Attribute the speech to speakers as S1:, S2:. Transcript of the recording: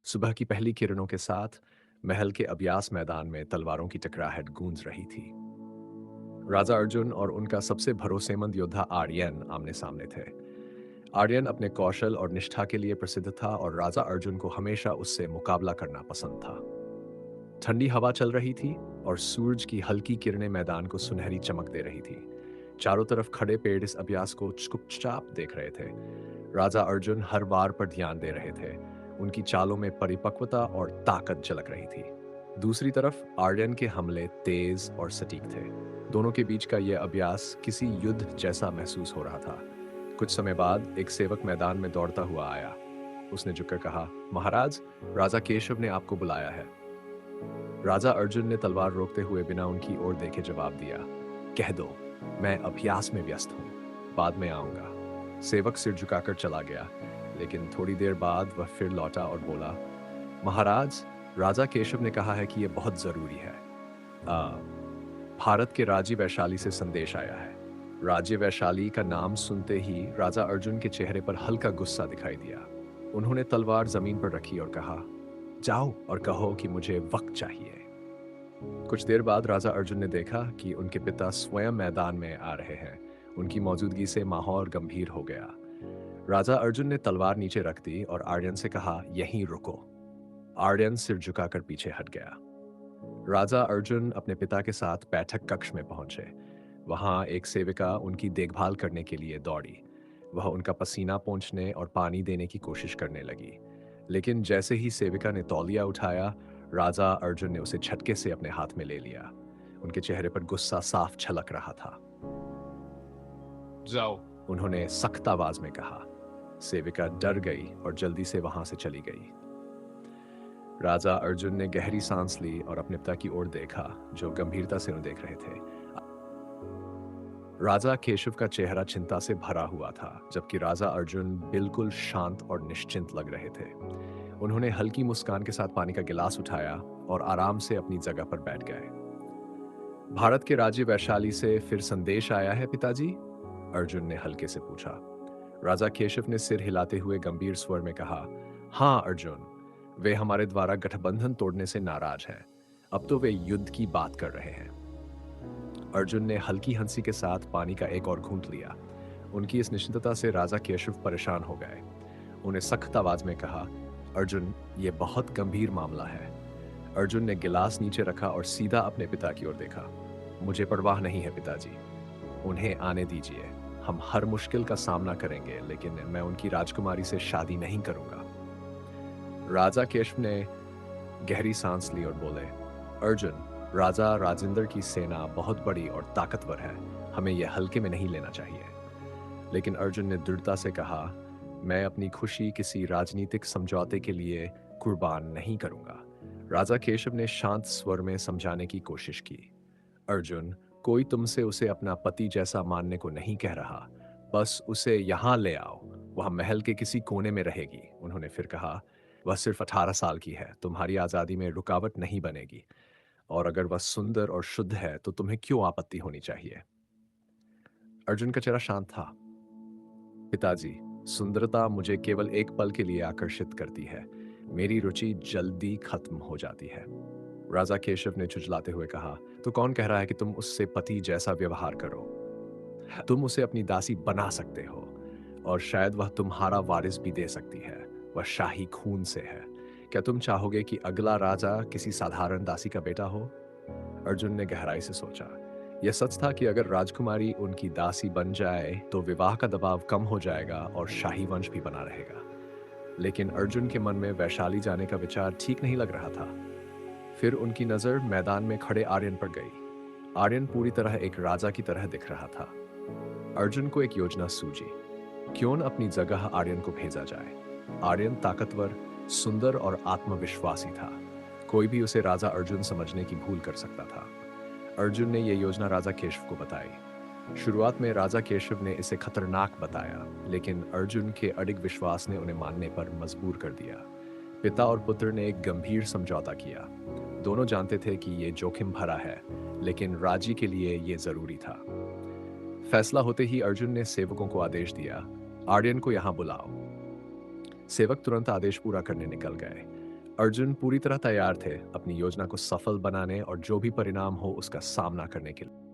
S1: सुबह की पहली किरणों के साथ महल के अभ्यास मैदान में तलवारों की टकराहट गूंज रही थी। राजा अर्जुन और उनका सबसे भरोसेमंद योद्धा आर्यन आमने सामने थे। आर्यन अपने कौशल और निष्ठा के लिए प्रसिद्ध था और राजा अर्जुन को हमेशा उससे मुकाबला करना पसंद था। ठंडी हवा चल रही थी और सूरज की हल्की किरणें मैदान को सुनहरी चमक दे रही थी। चारों तरफ खड़े पेड़ इस अभ्यास को चुपचाप देख रहे थे। राजा अर्जुन हर बार पर ध्यान दे रहे थे। उनकी चालों में परिपक्वता और ताकत झलक रही थी। दूसरी तरफ आर्यन के हमले तेज और सटीक थे। दोनों के बीच का यह अभ्यास किसी युद्ध जैसा महसूस हो रहा था। कुछ समय बाद एक सेवक मैदान में दौड़ता हुआ आया। उसने झुककर कहा, महाराज, राजा केशव ने आपको बुलाया है। राजा अर्जुन ने तलवार रोकते हुए बिना उनकी ओर देखे जवाब दिया, कह दो, मैं अभ्यास में व्यस्त हूँ, बाद में आऊंगा। सेवक सिर झुकाकर चला गया, लेकिन थोड़ी देर बाद वह फिर लौटा और बोला, महाराज, राजा केशव ने कहा है कि यह बहुत जरूरी है। आ, भारत के राज्य वैशाली से संदेश आया है। राज्य वैशाली का नाम सुनते ही राजा अर्जुन के चेहरे पर हल्का गुस्सा दिखाई दिया। उन्होंने तलवार जमीन पर रखी और कहा, जाओ और कहो कि मुझे वक्त चाहिए। कुछ देर बाद राजा अर्जुन ने देखा कि उनके पिता स्वयं मैदान में आ रहे हैं। उनकी मौजूदगी से माहौल गंभीर हो गया। राजा अर्जुन ने तलवार नीचे रख दी और आर्यन से कहा, यहीं रुको। आर्यन सिर झुकाकर पीछे हट गया। राजा अर्जुन अपने पिता के साथ बैठक कक्ष में पहुंचे। वहां एक सेविका उनकी देखभाल करने के लिए दौड़ी। वह उनका पसीना पोंछने और पानी देने की कोशिश करने लगी। लेकिन जैसे ही सेविका ने तौलिया उठाया, राजा अर्जुन ने उसे झटके से अपने हाथ में ले लिया। उनके चेहरे पर गुस्सा साफ झलक रहा था।
S2: जाओ।
S1: उन्होंने सख्त आवाज में कहा। सेविका डर गई और जल्दी से वहां से चली गई। राजा अर्जुन ने गहरी सांस ली और अपने पिता की ओर देखा, जो गंभीरता से उन्हें देख रहे थे। राजा केशव का चेहरा चिंता से भरा हुआ था, जबकि राजा अर्जुन बिल्कुल शांत और निश्चिंत लग रहे थे। उन्होंने हल्की मुस्कान के साथ पानी का गिलास उठाया और आराम से अपनी जगह पर बैठ गए। भारत के राज्य वैशाली से फिर संदेश आया है पिताजी? अर्जुन ने हल्के से पूछा। राजा केशव ने सिर हिलाते हुए गंभीर स्वर में कहा, हाँ अर्जुन, वे हमारे द्वारा गठबंधन तोड़ने से नाराज हैं। अब तो वे युद्ध की बात कर रहे हैं। अर्जुन ने हल्की हंसी के साथ पानी का एक और घूंट लिया। उनकी इस निश्चिंतता से राजा केशव परेशान हो गए। उन्हें सख्त आवाज में कहा, अर्जुन, ये बहुत गंभीर मामला है। अर्जुन ने गिलास नीचे रखा और सीधा अपने पिता की ओर देखा। मुझे परवाह नहीं है पिताजी, उन्हें आने दीजिए। हम हर मुश्किल का सामना करेंगे, लेकिन मैं उनकी राजकुमारी से शादी नहीं करूंगा। राजा केशव ने गहरी सांस ली और बोले, अर्जुन, राजा राजेंद्र की सेना बहुत बड़ी और ताकतवर है। हमें यह हल्के में नहीं लेना चाहिए। लेकिन अर्जुन ने दृढ़ता से कहा, मैं अपनी खुशी किसी राजनीतिक समझौते के लिए कुर्बान नहीं करूंगा। राजा केशव ने शांत स्वर में समझाने की कोशिश की, अर्जुन, कोई तुमसे उसे अपना पति जैसा मानने को नहीं कह रहा। बस उसे यहां ले आओ, वह महल के किसी कोने में रहेगी। उन्होंने फिर कहा, वह सिर्फ 18 साल की है, तुम्हारी आजादी में रुकावट नहीं बनेगी। और अगर वह सुंदर और शुद्ध है तो तुम्हें क्यों आपत्ति होनी चाहिए? अर्जुन का चेहरा शांत था। पिताजी, सुंदरता मुझे केवल एक पल के लिए आकर्षित करती है। मेरी रुचि जल्दी खत्म हो जाती है। राजा केशव ने झुंझलाते हुए कहा, तो कौन कह रहा है कि तुम उससे पति जैसा व्यवहार करो? तुम उसे अपनी दासी बना सकते हो और शायद वह तुम्हारा वारिस भी दे सकती है। वह शाही खून से है। क्या तुम चाहोगे कि अगला राजा किसी साधारण दासी का बेटा हो? अर्जुन ने गहराई से सोचा। यह सच था कि अगर राजकुमारी उनकी दासी बन जाए तो विवाह का दबाव कम हो जाएगा और शाही वंश भी बना रहेगा। लेकिन अर्जुन के मन में वैशाली जाने का विचार ठीक नहीं लग रहा था। फिर उनकी नजर मैदान में खड़े आर्यन पर गई। आर्यन पूरी तरह एक राजा की तरह दिख रहा था। अर्जुन को एक योजना सूझी। क्यों न अपनी जगह आर्यन को भेजा जाए। आर्यन ताकतवर, सुंदर और आत्मविश्वासी था। कोई भी उसे राजा अर्जुन समझने की भूल कर सकता था। अर्जुन ने यह योजना राजा केशव को बताई। शुरुआत में राजा केशव ने इसे खतरनाक बताया, लेकिन अर्जुन के अडिग विश्वास ने उन्हें मानने पर मजबूर कर दिया। पिता और पुत्र ने एक गंभीर समझौता किया। दोनों जानते थे कि यह जोखिम भरा है, लेकिन राजी के लिए यह जरूरी था। फैसला होते ही अर्जुन ने सेवकों को आदेश दिया, आर्यन को यहां बुलाओ। सेवक तुरंत आदेश पूरा करने निकल गए। अर्जुन पूरी तरह तैयार थे अपनी योजना को सफल बनाने और जो भी परिणाम हो उसका सामना करने के लिए।